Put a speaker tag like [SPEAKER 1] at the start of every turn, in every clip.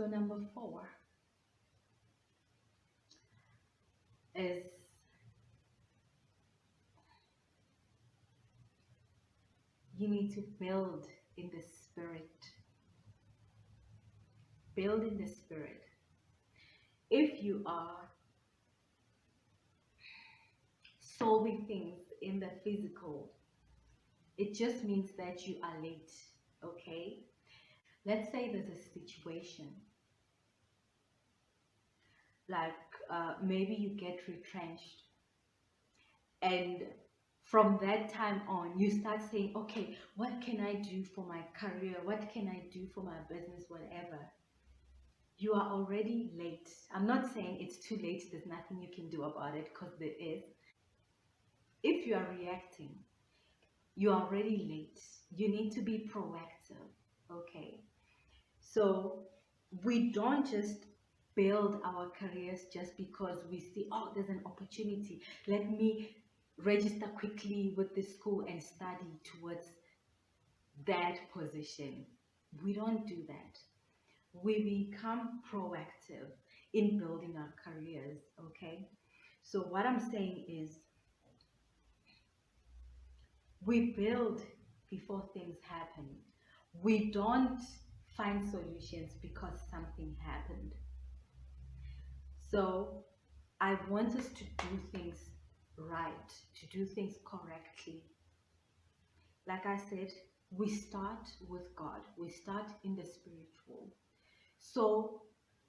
[SPEAKER 1] So number 4 is you need to build in the spirit. Build in the spirit. If you are solving things in the physical, it just means that you are late, okay? Let's say there's a situation, like maybe you get retrenched, and from that time on, you start saying, okay, what can I do for my career? What can I do for my business? Whatever. You are already late. I'm not saying it's too late, there's nothing you can do about it, because there is. If you are reacting, you're already late. You need to be proactive, okay? So we don't just build our careers just because we see, oh, there's an opportunity. Let me register quickly with this school and study towards that position. We don't do that. We become proactive in building our careers, okay? So what I'm saying is we build before things happen. We don't find solutions because something happened. So I want us to do things right, to do things correctly. Like I said, we start with God, we start in the spiritual. So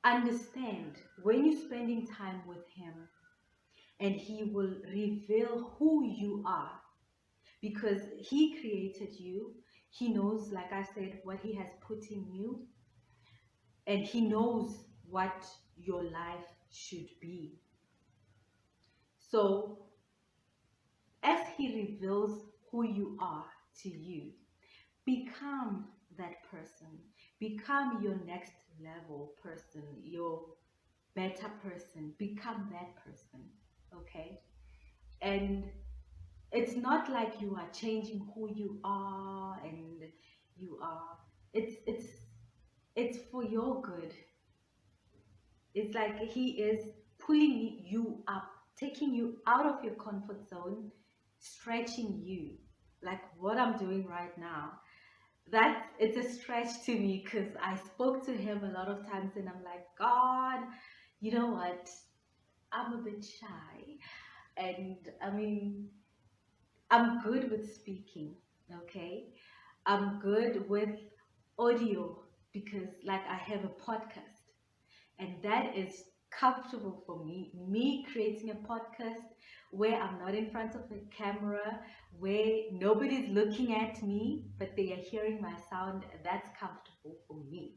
[SPEAKER 1] understand when you're spending time with Him, and He will reveal who you are, because He created you. He knows, like I said, what He has put in you, and He knows what your life should be. So as He reveals who you are to you, become that person. Become your next level person, your better person. Become that person, okay? And it's not like you are changing who you are, and you are, it's for your good. It's like He is pulling you up, taking you out of your comfort zone, stretching you, like what I'm doing right now. That it's a stretch to me, because I spoke to Him a lot of times and I'm like, God, you know what, I'm a bit shy, and I mean, I'm good with speaking, okay? I'm good with audio, because like I have a podcast, and that is comfortable for me. Me creating a podcast where I'm not in front of a camera, where nobody's looking at me, but they are hearing my sound, that's comfortable for me.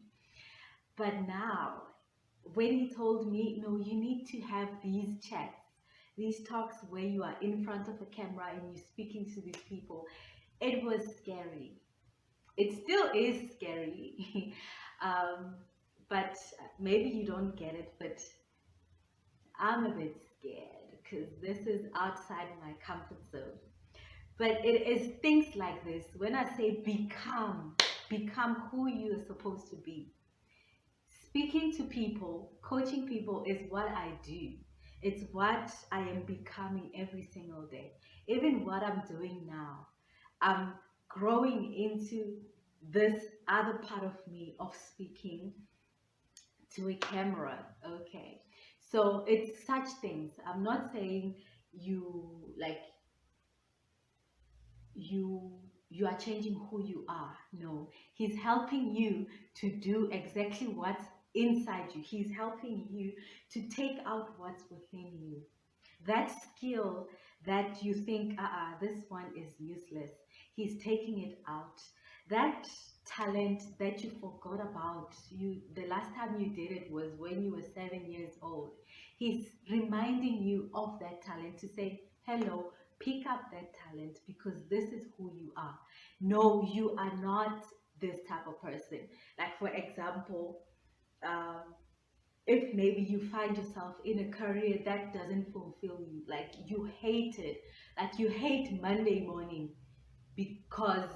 [SPEAKER 1] But now, when He told me, no, you need to have these chats, these talks where you are in front of a camera and you're speaking to these people, it was scary. It still is scary. But maybe you don't get it, but I'm a bit scared, because this is outside my comfort zone. But it is things like this. When I say become who you are supposed to be. Speaking to people, coaching people is what I do. It's what I am becoming every single day. Even what I'm doing now, I'm growing into this other part of me of speaking to a camera, okay? So it's such things. I'm not saying you like you you are changing who you are. No, He's helping you to do exactly what's inside you. He's helping you to take out what's within you. That skill that you think, this one is useless, He's taking it out. That talent that you forgot about, the last time you did it was when you were 7 years old. He's reminding you of that talent to say, hello, pick up that talent, because this is who you are. No, you are not this type of person. Like, for example, um, if maybe you find yourself in a career that doesn't fulfill you, like you hate it, like you hate Monday morning because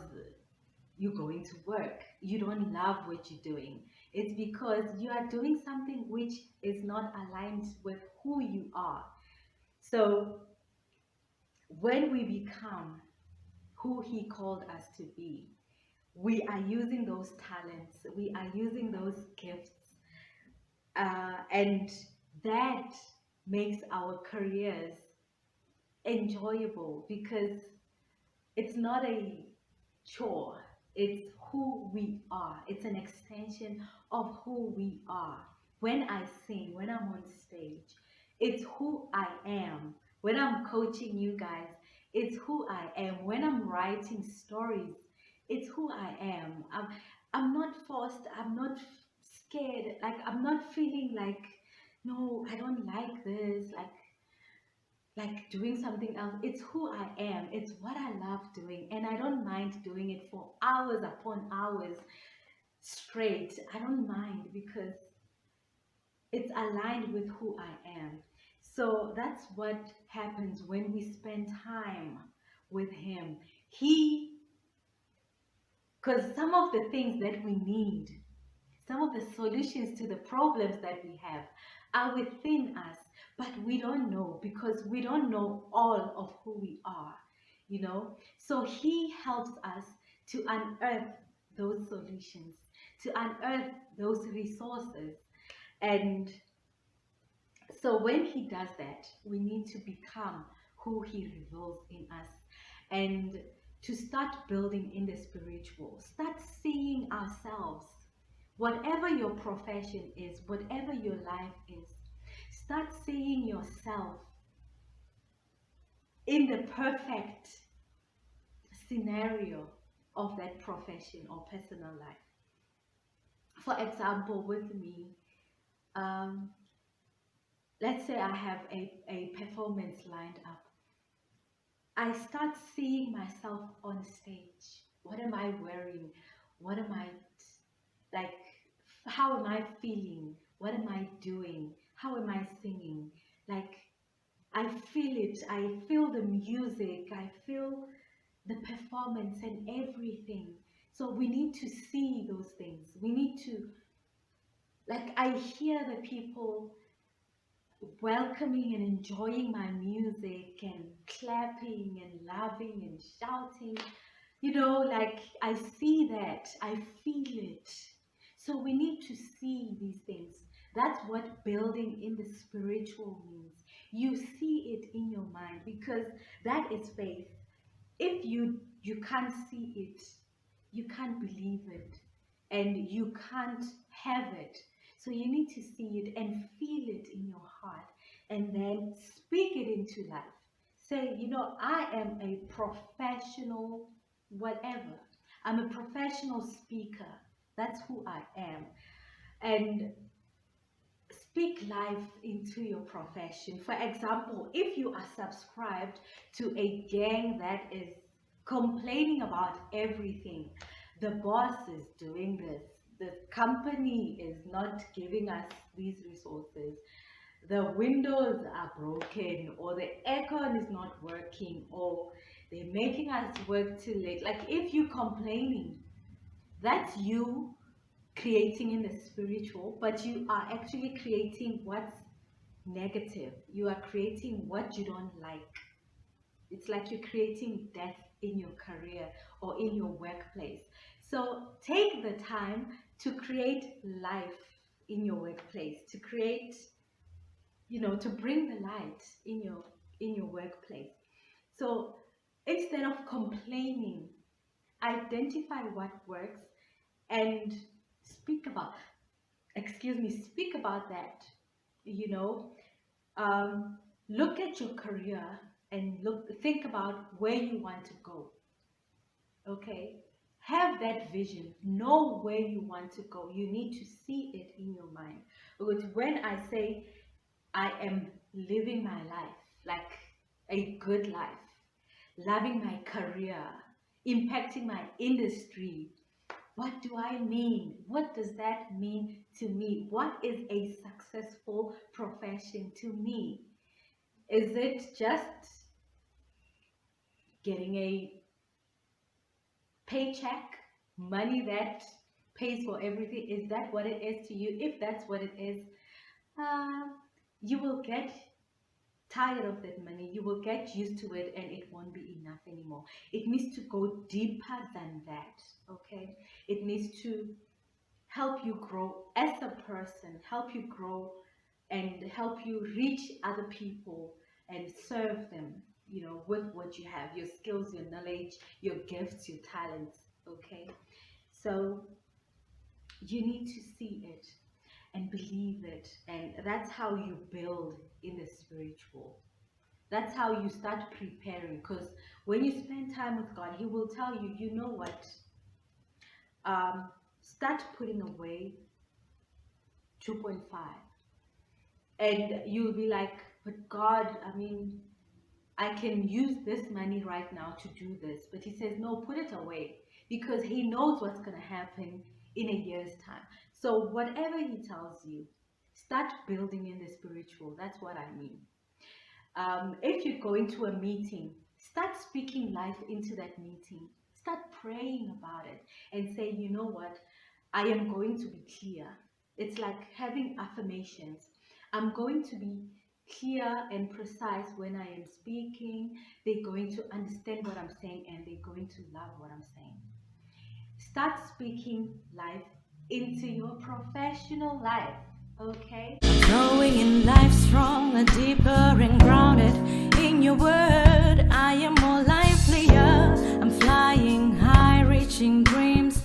[SPEAKER 1] you're going to work, you don't love what you're doing, It's because you are doing something which is not aligned with who you are. So when we become who He called us to be, we are using those talents, we are using those gifts, and that makes our careers enjoyable because it's not a chore. It's who we are. It's an extension of who we are. When I sing, when I'm on stage, it's who I am. When I'm coaching you guys, it's who I am. When I'm writing stories, it's who I am. I'm not forced. I'm not scared. Like, I'm not feeling like, no, I don't like this. Like doing something else. It's who I am. It's what I love doing, and I don't mind doing it for hours upon hours straight. I don't mind because it's aligned with who I am. So that's what happens when we spend time with Him. He, because some of the things that we need, some of the solutions to the problems that we have are within us, but we don't know because we don't know all of who we are, you know? So He helps us to unearth those solutions, to unearth those resources. And so when He does that, we need to become who He reveals in us and to start building in the spiritual, start seeing ourselves. Whatever your profession is, whatever your life is, start seeing yourself in the perfect scenario of that profession or personal life. For example, with me, um, let's say I have a performance lined up. I start seeing myself on stage. What am I wearing? What am I like? How am I feeling? What am I doing? How am I singing? Like, I feel it. I feel the music. I feel the performance and everything. So we need to see those things. We need to, like, I hear the people welcoming and enjoying my music and clapping and laughing and shouting. Like, I see that, I feel it. So we need to see these things. That's what building in the spiritual means. You see it in your mind because that is faith. If you can't see it, you can't believe it, and you can't have it. So you need to see it and feel it in your heart and then speak it into life. Say, I am a professional whatever. I'm a professional speaker. That's who I am. And speak life into your profession. For example, if you are subscribed to a gang that is complaining about everything, the boss is doing this, the company is not giving us these resources, the windows are broken, or the aircon is not working, or they're making us work too late. Like, if you're complaining, that's you creating in the spiritual, but you are actually creating what's negative. You are creating what you don't like. It's like you're creating death in your career or in your workplace. So take the time to create life in your workplace, to create, to bring the light in your workplace. So instead of complaining, identify what works and speak about speak about that. you know Look at your career and think about where you want to go. Okay, have that vision, know where you want to go. You need to see it in your mind, because when I say I am living my life like a good life, loving my career, impacting my industry, what do I mean? What does that mean to me? What is a successful profession to me? Is it just getting a paycheck, money that pays for everything. Is that what it is to you? If that's what it is, uh, you will get tired of that money. You will get used to it and it won't be enough anymore. It needs to go deeper than that, okay? It needs to help you grow as a person, help you grow and help you reach other people and serve them, with what you have, your skills, your knowledge, your gifts, your talents, okay? So you need to see it and believe it, and that's how you build in the spiritual. That's how you start preparing, because when you spend time with God, He will tell you, you know what, start putting away 2.5. And you'll be like, but God, I mean, I can use this money right now to do this. But He says, no, put it away, because He knows what's going to happen in a year's time. So whatever He tells you, start building in the spiritual. That's what I mean. If you go into a meeting, start speaking life into that meeting. Start praying about it and say, you know what, I am going to be clear. It's like having affirmations. I'm going to be clear and precise when I am speaking. They're going to understand what I'm saying and they're going to love what I'm saying. Start speaking life into your professional life, okay?
[SPEAKER 2] Growing in life strong, deeper and grounded in your word. I am more livelier. I'm flying high, reaching dreams.